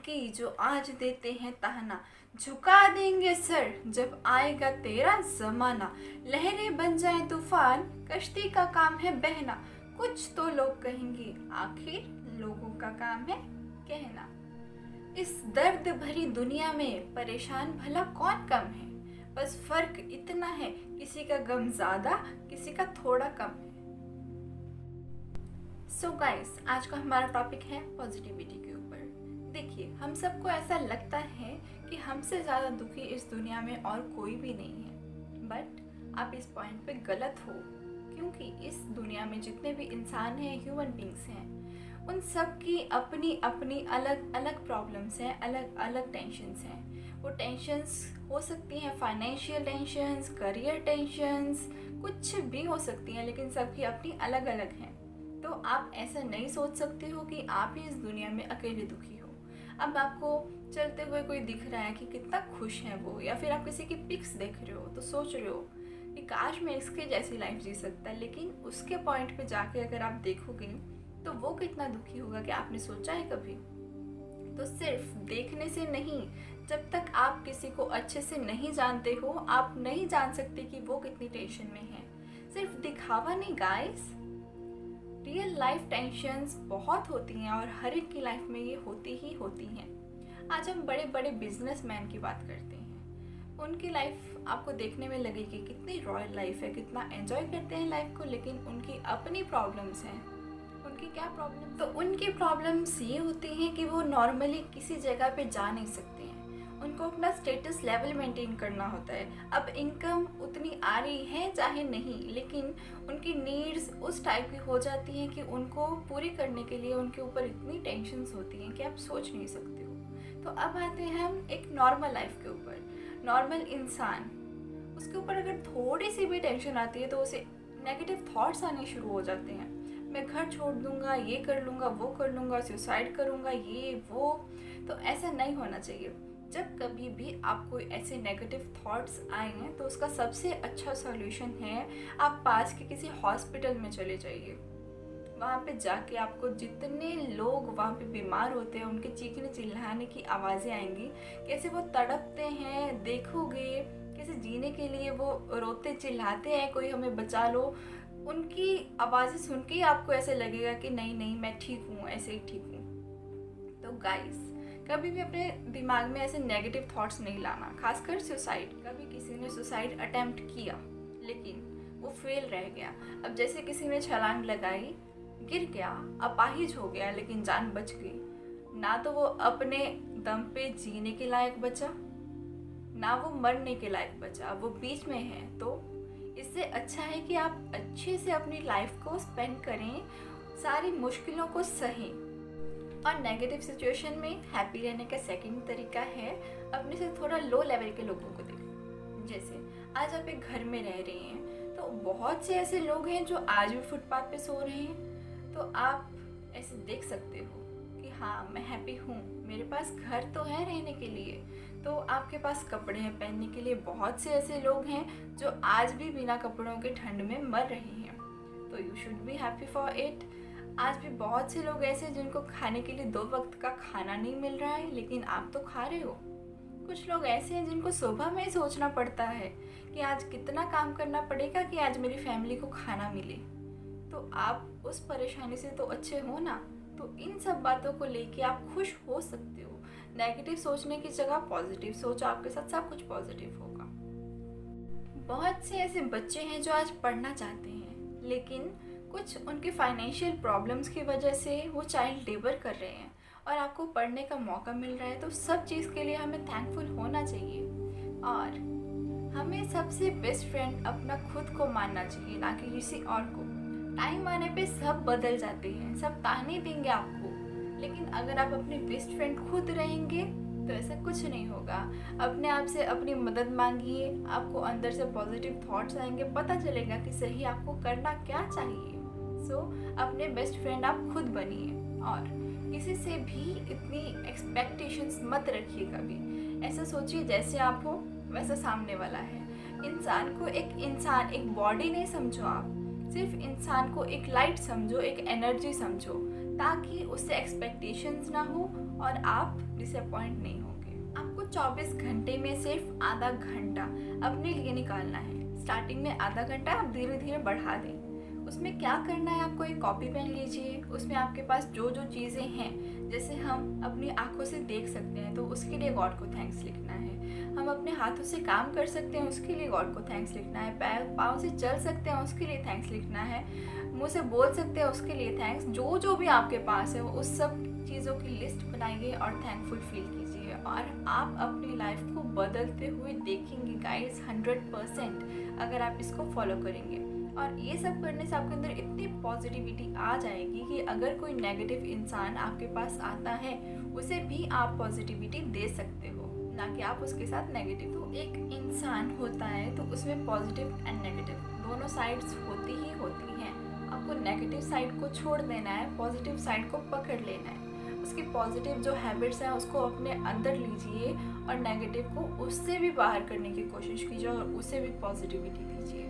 बाकी जो आज देते हैं ताना, झुका देंगे सर जब आएगा तेरा जमाना। लहरें बन जाए तूफान, कश्ती का काम है बहना। कुछ तो लोग कहेंगे, आखिर लोगों का काम है कहना। इस दर्द भरी दुनिया में परेशान भला कौन कम है। बस फर्क इतना है, किसी का गम ज्यादा, किसी का थोड़ा कम है। सो गाइस, आज का हमारा टॉपिक है पॉजिटिविटी के ऊपर। देखिए, हम सबको ऐसा लगता है कि हमसे ज़्यादा दुखी इस दुनिया में और कोई भी नहीं है। बट आप इस पॉइंट पे गलत हो, क्योंकि इस दुनिया में जितने भी इंसान हैं, ह्यूमन बींग्स हैं, उन सब की अपनी अपनी अलग अलग प्रॉब्लम्स हैं, अलग अलग टेंशन्स हैं। वो टेंशन्स हो सकती हैं फाइनेंशियल टेंशन्स, करियर टेंशन्स, कुछ भी हो सकती हैं, लेकिन सबकी अपनी अलग अलग हैं। तो आप ऐसा नहीं सोच सकते हो कि आप ही इस दुनिया में अकेले दुखी हो। अब आपको चलते हुए कोई दिख रहा है कि कितना खुश है वो, या फिर आप किसी की पिक्स देख रहे हो तो सोच रहे हो कि काश मैं इसके जैसी लाइफ जी सकता, लेकिन उसके पॉइंट पे जाके अगर आप देखोगे तो वो कितना दुखी होगा, कि आपने सोचा है कभी? तो सिर्फ देखने से नहीं, जब तक आप किसी को अच्छे से नहीं जानते हो, आप नहीं जान सकते कि वो कितनी टेंशन में है। सिर्फ दिखावा नहीं गाइस, रियल लाइफ टेंशन्स बहुत होती हैं और हर एक की लाइफ में ये होती ही होती हैं। आज हम बड़े बड़े बिजनेसमैन की बात करते हैं। उनकी लाइफ आपको देखने में लगेगी कितनी रॉयल लाइफ है, कितना एंजॉय करते हैं लाइफ को, लेकिन उनकी अपनी प्रॉब्लम्स हैं। उनकी क्या प्रॉब्लम? तो उनकी प्रॉब्लम्स ये होती हैं कि वो नॉर्मली किसी जगह पे जा नहीं सकते हैं। उनको अपना स्टेटस लेवल मेंटेन करना होता है। अब इनकम उतनी आ रही है चाहे नहीं, लेकिन उनकी नीड्स उस टाइप की हो जाती हैं कि उनको पूरी करने के लिए उनके ऊपर इतनी टेंशन्स होती हैं कि आप सोच नहीं सकते हो। तो अब आते हैं हम एक नॉर्मल लाइफ के ऊपर। नॉर्मल इंसान, उसके ऊपर अगर थोड़ी सी भी टेंशन आती है तो उसे नेगेटिव थॉट्स आने शुरू हो जाते हैं। मैं घर छोड़ दूंगा, ये कर लूँगा, वो कर लूँगा, सुसाइड करूँगा, ये वो। तो ऐसा नहीं होना चाहिए। जब कभी भी आपको ऐसे नेगेटिव थॉट्स आए हैं तो उसका सबसे अच्छा सॉल्यूशन है, आप पास के किसी हॉस्पिटल में चले जाइए। वहाँ पे जाके आपको जितने लोग वहाँ पे बीमार होते हैं, उनके चीखने चिल्लाने की आवाज़ें आएंगी, कैसे वो तड़पते हैं, देखोगे कैसे जीने के लिए वो रोते चिल्लाते हैं, कोई हमें बचा लो। उनकी आवाज़ें सुन के ही आपको ऐसे लगेगा कि नहीं नहीं, मैं ठीक हूँ, ऐसे ही ठीक हूँ। तो गाइस, कभी भी अपने दिमाग में ऐसे नेगेटिव थॉट्स नहीं लाना, खासकर सुसाइड। कभी किसी ने सुसाइड अटेम्प्ट किया लेकिन वो फेल रह गया। अब जैसे किसी ने छलांग लगाई, गिर गया, अपाहिज हो गया, लेकिन जान बच गई। ना तो वो अपने दम पे जीने के लायक बचा, ना वो मरने के लायक बचा, वो बीच में है। तो इससे अच्छा है कि आप अच्छे से अपनी लाइफ को स्पेंड करें, सारी मुश्किलों को सहें। और नेगेटिव सिचुएशन में हैप्पी रहने का सेकंड तरीका है अपने से थोड़ा लो लेवल के लोगों को देखें। जैसे आज आप एक घर में रह रहे हैं तो बहुत से ऐसे लोग हैं जो आज भी फुटपाथ पे सो रहे हैं। तो आप ऐसे देख सकते हो कि हाँ, मैं हैप्पी हूँ, मेरे पास घर तो है रहने के लिए, तो आपके पास कपड़े हैं पहनने के लिए। बहुत से ऐसे लोग हैं जो आज भी बिना कपड़ों के ठंड में मर रहे हैं, तो you should be happy for it. आज भी बहुत से लोग ऐसे हैं जिनको खाने के लिए 2 वक्त का खाना नहीं मिल रहा है, लेकिन आप तो खा रहे हो। कुछ लोग ऐसे हैं जिनको सुबह में ही सोचना पड़ता है कि आज कितना काम करना पड़ेगा कि आज मेरी फैमिली को खाना मिले। तो आप उस परेशानी से तो अच्छे हो ना। तो इन सब बातों को लेके आप खुश हो सकते हो। नेगेटिव सोचने की जगह पॉजिटिव सोचो, आपके साथ सब कुछ पॉजिटिव होगा। बहुत से ऐसे बच्चे हैं जो आज पढ़ना चाहते हैं, लेकिन कुछ उनकी फाइनेंशियल प्रॉब्लम्स की वजह से वो चाइल्ड लेबर कर रहे हैं और आपको पढ़ने का मौका मिल रहा है। तो सब चीज़ के लिए हमें थैंकफुल होना चाहिए और हमें सबसे बेस्ट फ्रेंड अपना खुद को मानना चाहिए, ना कि किसी और को। टाइम आने पे सब बदल जाते हैं, सब ताने देंगे आपको, लेकिन अगर आप अपने बेस्ट फ्रेंड खुद रहेंगे तो ऐसा कुछ नहीं होगा। अपने आप से अपनी मदद मांगिए, आपको अंदर से पॉजिटिव थॉट्स आएंगे, पता चलेगा कि सही आपको करना क्या चाहिए। सो अपने बेस्ट फ्रेंड आप खुद बनिए और किसी से भी इतनी एक्सपेक्टेशंस मत रखिए। कभी ऐसा सोचिए जैसे आप हो वैसा सामने वाला है। इंसान को एक इंसान, एक बॉडी नहीं समझो आप, सिर्फ इंसान को एक लाइट समझो, एक एनर्जी समझो। ताकि उससे एक्सपेक्टेशंस ना हो और आप डिसअपॉइंट नहीं होंगे। आपको 24 घंटे में सिर्फ आधा घंटा अपने लिए निकालना है। स्टार्टिंग में आधा घंटा आप धीरे धीरे बढ़ा दें। उसमें क्या करना है, आपको एक कॉपी पेन लीजिए, उसमें आपके पास जो जो चीज़ें हैं, जैसे हम अपनी आंखों से देख सकते हैं तो उसके लिए गॉड को थैंक्स लिखना है। हम अपने हाथों से काम कर सकते हैं, उसके लिए गॉड को थैंक्स लिखना है। पैर पाँव से चल सकते हैं, उसके लिए थैंक्स लिखना है। मुंह से बोल सकते हैं, उसके लिए थैंक्स। जो जो भी आपके पास है उस सब चीज़ों की लिस्ट बनाइए और थैंकफुल फील कीजिए, और आप अपनी लाइफ को बदलते हुए देखेंगे गाइस 100%, अगर आप इसको फॉलो करेंगे। और ये सब करने से आपके अंदर इतनी पॉजिटिविटी आ जाएगी कि अगर कोई नेगेटिव इंसान आपके पास आता है उसे भी आप पॉजिटिविटी दे सकते हो, ना कि आप उसके साथ नेगेटिव। तो एक इंसान होता है तो उसमें पॉजिटिव एंड नेगेटिव दोनों साइड्स होती ही होती हैं। आपको नेगेटिव साइड को छोड़ देना है, पॉजिटिव साइड को पकड़ लेना है। उसकी पॉजिटिव जो हैबिट्स हैं उसको अपने अंदर लीजिए और नेगेटिव को उससे भी बाहर करने की कोशिश कीजिए और उसे भी पॉजिटिविटी दीजिए।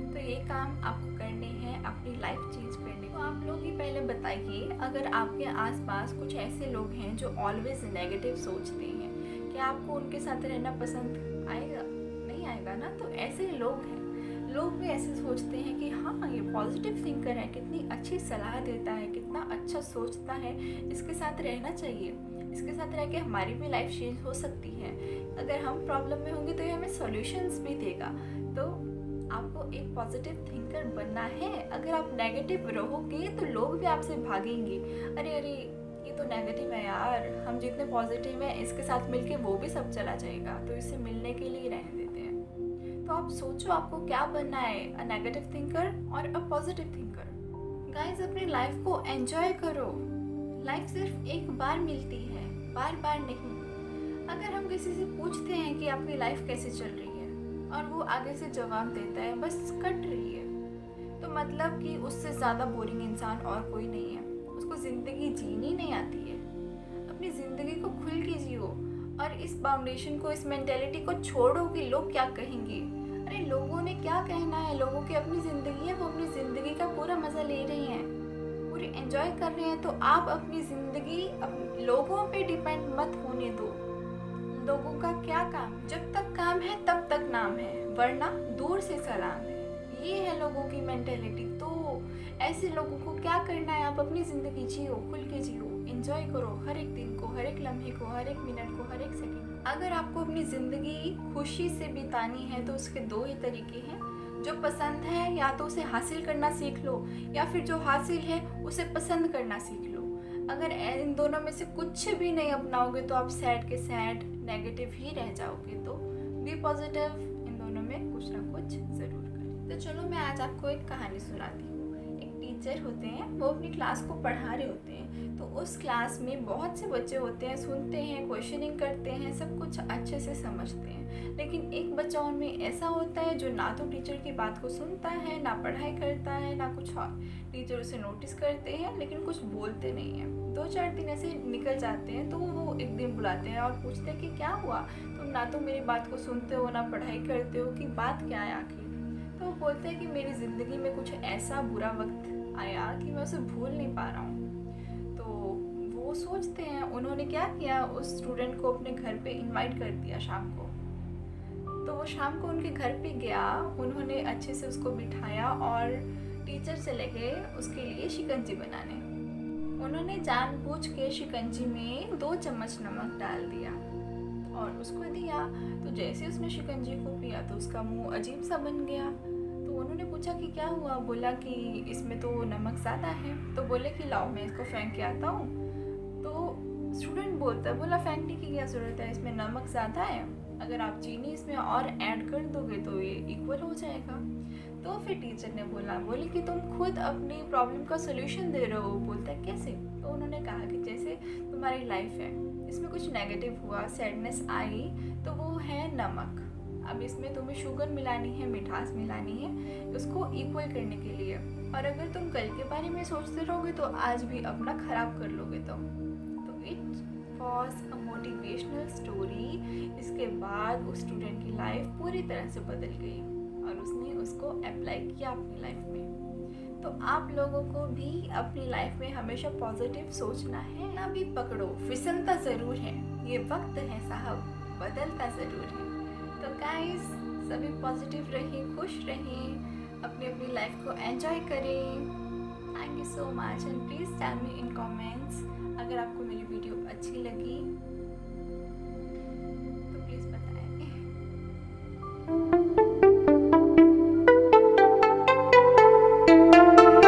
तो ये काम आपको करने हैं अपनी लाइफ चेंज करने। तो आप लोग ही पहले बताइए, अगर आपके आसपास कुछ ऐसे लोग हैं जो ऑलवेज नेगेटिव सोचते हैं, क्या आपको उनके साथ रहना पसंद आएगा? नहीं आएगा ना। तो ऐसे लोग हैं, लोग भी ऐसे सोचते हैं कि हाँ ये पॉजिटिव थिंकर है, कितनी अच्छी सलाह देता है, कितना अच्छा सोचता है, इसके साथ रहना चाहिए, इसके साथ रह के हमारी भी लाइफ चेंज हो सकती है। अगर हम प्रॉब्लम में होंगे तो ये हमें सॉल्यूशंस भी देगा। तो आपको एक पॉजिटिव थिंकर बनना है। अगर आप नेगेटिव रहोगे तो लोग भी आपसे भागेंगे, अरे अरे ये तो नेगेटिव है यार, हम जितने पॉजिटिव हैं इसके साथ मिलके वो भी सब चला जाएगा, तो इससे मिलने के लिए रहने देते हैं। तो आप सोचो आपको क्या बनना है, अ नेगेटिव थिंकर और अ पॉजिटिव थिंकर। गाइस अपनी लाइफ को एंजॉय करो। लाइफ सिर्फ एक बार मिलती है, बार बार नहीं। अगर हम किसी से पूछते हैं कि आपकी लाइफ कैसे चल रही है और वो आगे से जवाब देता है बस कट रही है, तो मतलब कि उससे ज़्यादा बोरिंग इंसान और कोई नहीं है। उसको ज़िंदगी जीनी नहीं आती है। अपनी ज़िंदगी को खुल के जियो और इस फाउंडेशन को, इस मेंटेलिटी को छोड़ो कि लोग क्या कहेंगे। अरे लोगों ने क्या कहना है, लोगों की अपनी ज़िंदगी है, वो अपनी ज़िंदगी का पूरा मज़ा ले रही हैं, पूरी एंजॉय कर रहे हैं। तो आप अपनी ज़िंदगी लोगों पे डिपेंड मत होने दो। लोगों का क्या काम, जब तक काम है तब तक नाम है, वरना दूर से सलाम है। ये है लोगों की मेंटेलिटी। तो ऐसे लोगों को क्या करना है, आप अपनी ज़िंदगी जियो, खुल के जियो, एंजॉय करो हर एक दिन को, हर एक लम्हे को, हर एक मिनट को, हर एक सेकंड। अगर आपको अपनी ज़िंदगी खुशी से बितानी है तो उसके दो ही तरीके हैं। जो पसंद है या तो उसे हासिल करना सीख लो, या फिर जो हासिल है उसे पसंद करना सीख लो। अगर इन दोनों में से कुछ भी नहीं अपनाओगे तो आप सैड के सैड, नेगेटिव ही रह जाओगे। तो बी पॉजिटिव, इन दोनों में कुछ ना कुछ ज़रूर करें। तो चलो मैं आज आपको एक कहानी सुनाती हूँ। एक टीचर होते हैं, वो अपनी क्लास को पढ़ा रहे होते हैं। तो उस क्लास में बहुत से बच्चे होते हैं, सुनते हैं, क्वेश्चनिंग करते हैं, सब कुछ अच्छे से समझते हैं। लेकिन एक बच्चा उनमें ऐसा होता है जो ना तो टीचर की बात को सुनता है, ना पढ़ाई करता है, ना कुछ और। टीचर उसे नोटिस करते हैं लेकिन कुछ बोलते नहीं हैं। 2-4 दिन ऐसे निकल जाते हैं। तो वो एक दिन बुलाते हैं और पूछते हैं कि क्या हुआ, तुम ना तो मेरी बात को सुनते हो, ना पढ़ाई करते हो, कि बात क्या है आखिर। तो वो बोलते हैं कि मेरी ज़िंदगी में कुछ ऐसा बुरा वक्त आया कि मैं उसे भूल नहीं पा रहा हूँ। तो वो सोचते हैं, उन्होंने क्या किया, उस स्टूडेंट को अपने घर पे इनवाइट कर दिया शाम को। तो वो शाम को उनके घर पे गया, उन्होंने अच्छे से उसको बिठाया और टीचर चले गए उसके लिए शिकंजी बनाने। उन्होंने जानबूझ के शिकंजी में 2 चम्मच नमक डाल दिया और उसको दिया। तो जैसे उसने शिकंजी को पिया तो उसका मुंह अजीब सा बन गया। तो उन्होंने पूछा कि क्या हुआ, बोला कि इसमें तो नमक ज़्यादा है। तो बोले कि लाओ मैं इसको फेंक के आता हूँ। तो स्टूडेंट बोलता है, बोला फेंकने की क्या ज़रूरत है, इसमें नमक ज़्यादा है, अगर आप चीनी इसमें और ऐड कर दोगे तो ये इक्वल हो जाएगा। तो फिर टीचर ने बोले कि तुम खुद अपनी प्रॉब्लम का सोल्यूशन दे रहे हो। बोलता है कैसे। तो उन्होंने कहा कि जैसे तुम्हारी लाइफ है, इसमें कुछ नेगेटिव हुआ, सैडनेस आई, तो वो है नमक। अब इसमें तुम्हें शुगर मिलानी है, मिठास मिलानी है, उसको इक्वल करने के लिए। और अगर तुम कल के बारे में सोचते रहोगे तो आज भी अपना ख़राब कर लोगे तुम। तो it was a motivational story. इसके बाद उस स्टूडेंट की लाइफ पूरी तरह से बदल गई और उसने उसको अप्लाई किया अपनी लाइफ में। तो आप लोगों को भी अपनी लाइफ में हमेशा पॉजिटिव सोचना है। ना भी पकड़ो, फिसलता ज़रूर है, ये वक्त है साहब, बदलता ज़रूर है। तो गाइस, सभी पॉजिटिव रहें, खुश रहें, अपनी अपनी लाइफ को एंजॉय करें। Thank you so much and please tell me in comments अगर आपको मेरी वीडियो अच्छी लगी